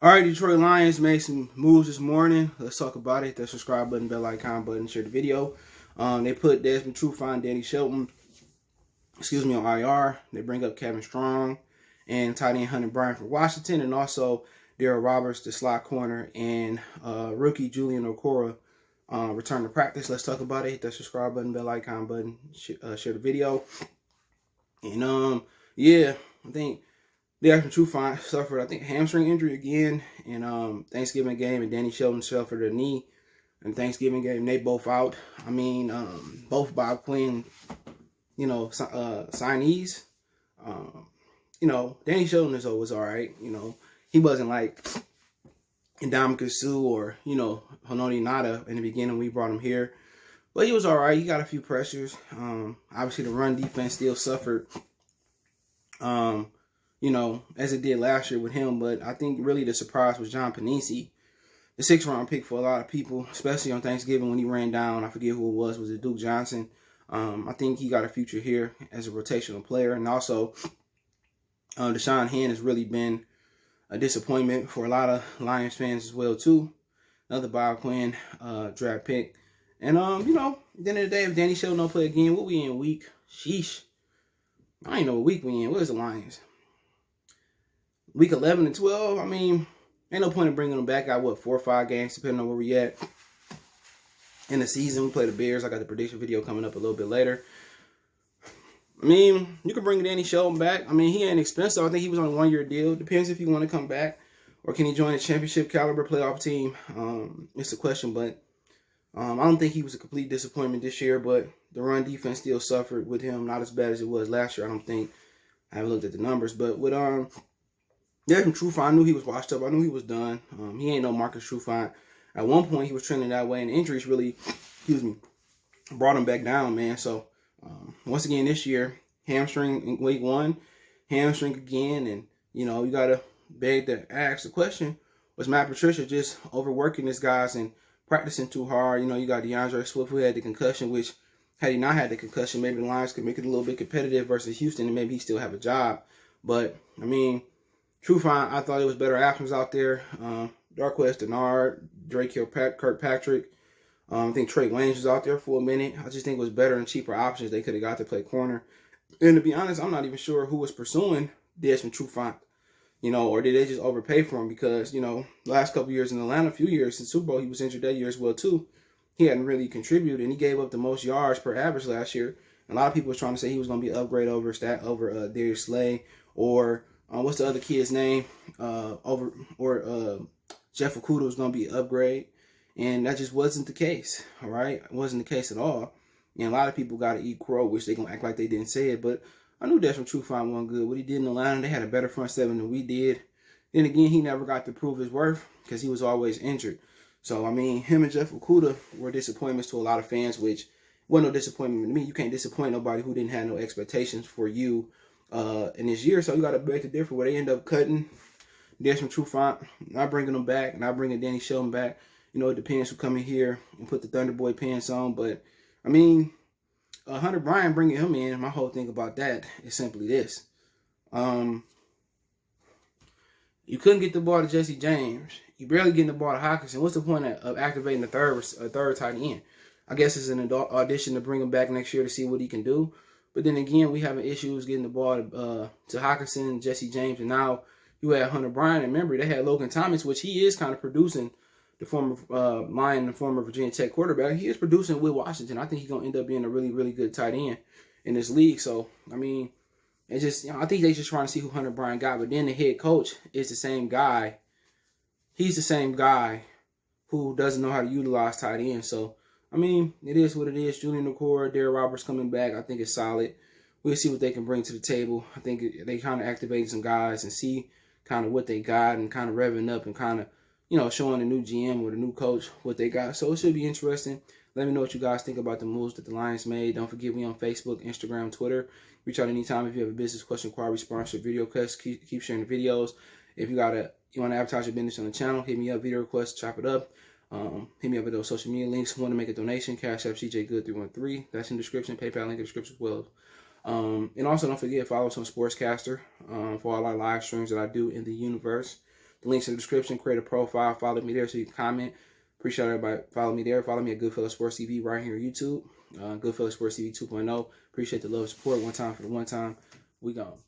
All right, Detroit Lions made some moves this morning. Let's talk about it. The subscribe button, bell icon button, share the video. They put Desmond, Trufant, Shelton, on IR. They bring up Kevin Strong and tight end Hunter Bryant for Washington, and also Darryl Roberts, the slot corner, and rookie Julian Okora return to practice. Let's talk about it. Hit that subscribe button, bell icon button, share the video. And yeah, I think Desmond Trufant suffered, I think, hamstring injury again in Thanksgiving game, and Danny Shelton suffered a knee in Thanksgiving game. They both out. I mean, both Bob Quinn, signees. Danny Shelton was all right. He wasn't like Ndamukong Suh or, Hononi Nada in the beginning. We brought him here. But he was all right. He got a few pressures. Obviously, the run defense still suffered, as it did last year with him. But I think really the surprise was John Panisi, the 6th-round pick for a lot of people, especially on Thanksgiving when he ran down. I forget who it was it Duke Johnson? I think he got a future here as a rotational player. And also, Deshaun Hand has really been a disappointment for a lot of Lions fans as well, too. Another Bob Quinn draft pick. And, at the end of the day, if Danny Shelton don't play again, what we in week? Sheesh. I ain't know what week we in. Where's the Lions? Week 11 and 12? I mean, ain't no point in bringing them back. Got, 4 or 5 games, depending on where we at in the season. We play the Bears. I got the prediction video coming up a little bit later. I mean, you can bring Danny Shelton back. I mean, he ain't expensive. I think he was on a 1-year deal. Depends if you want to come back or can he join a championship caliber playoff team. It's a question, but I don't think he was a complete disappointment this year, but the run defense still suffered with him. Not as bad as it was last year, I don't think. I haven't looked at the numbers, but with Desmond Trufant, I knew he was washed up. I knew he was done. He ain't no Marcus Trufant. At one point, he was trending that way, and injuries really, brought him back down, man. So, once again, this year, hamstring in week 1, hamstring again, and, you got to beg to ask the question, was Matt Patricia just overworking his guys and practicing too hard? You got DeAndre Swift, who had the concussion, which, had he not had the concussion, maybe the Lions could make it a little bit competitive versus Houston, and maybe he still have a job. But, I mean, Trufant, I thought it was better options out there. Darquez Dennard, Drake Kirkpatrick. I think Trey Waynes was out there for a minute. I just think it was better and cheaper options they could have got to play corner. And to be honest, I'm not even sure who was pursuing Desmond Trufant, or did they just overpay for him? Because, the last couple years in Atlanta, a few years since Super Bowl, he was injured that year as well, too. He hadn't really contributed, and he gave up the most yards per average last year. A lot of people was trying to say he was going to be an upgrade over Darius Slay, or what's the other kid's name? Jeff Okudah was going to be an upgrade. And that just wasn't the case, all right? It wasn't the case at all. And a lot of people got to eat crow, which they're going to act like they didn't say it. But I knew Desmond Trufant wasn't good. What he did in Atlanta, they had a better front seven than we did. Then again, he never got to prove his worth because he was always injured. So, I mean, him and Jeff Okudah were disappointments to a lot of fans, which wasn't no disappointment to me. You can't disappoint nobody who didn't have no expectations for you in this year. So you got to beg to differ, where they end up cutting Desmond Trufant, not bringing him back, not bringing Danny Shelton back. It depends who come in here and put the Thunderboy pants on. But, I mean, Hunter Bryant bringing him in, my whole thing about that is simply this. You couldn't get the ball to Jesse James. You barely getting the ball to Hockenson. What's the point of activating a third tight end? I guess it's an audition to bring him back next year to see what he can do. But then again, we having issues getting the ball to Hockenson, Jesse James, and now you had Hunter Bryant. And remember, they had Logan Thomas, which he is kind of producing. The former the former Virginia Tech quarterback, he is producing with Washington. I think he's gonna end up being a really, really good tight end in this league. So, I mean, it's just, I think they're just trying to see who Hunter Bryant got. But then the head coach is the same guy. He's the same guy who doesn't know how to utilize tight ends. So, I mean, it is what it is. Julian Okora, Darryl Roberts coming back, I think it's solid. We'll see what they can bring to the table. I think they kind of activated some guys and see kind of what they got and kind of revving up and kind of, showing the new GM or the new coach what they got. So it should be interesting. Let me know what you guys think about the moves that the Lions made. Don't forget me on Facebook, Instagram, Twitter. Reach out anytime if you have a business question, inquiry, sponsor, video request. Keep sharing the videos. If you want to advertise your business on the channel, hit me up, video request, chop it up. Hit me up with those social media links. Want to make a donation, Cash App CJ Good 313. That's in the description. PayPal link in the description as well. And also don't forget, follow us on Sportscastr for all our live streams that I do in the universe. The link's in the description. Create a profile. Follow me there so you can comment. Appreciate everybody. Follow me there. Follow me at Goodfellas Sports TV right here on YouTube. Goodfellas Sports TV 2.0. Appreciate the love and support. One time for the one time. We gone.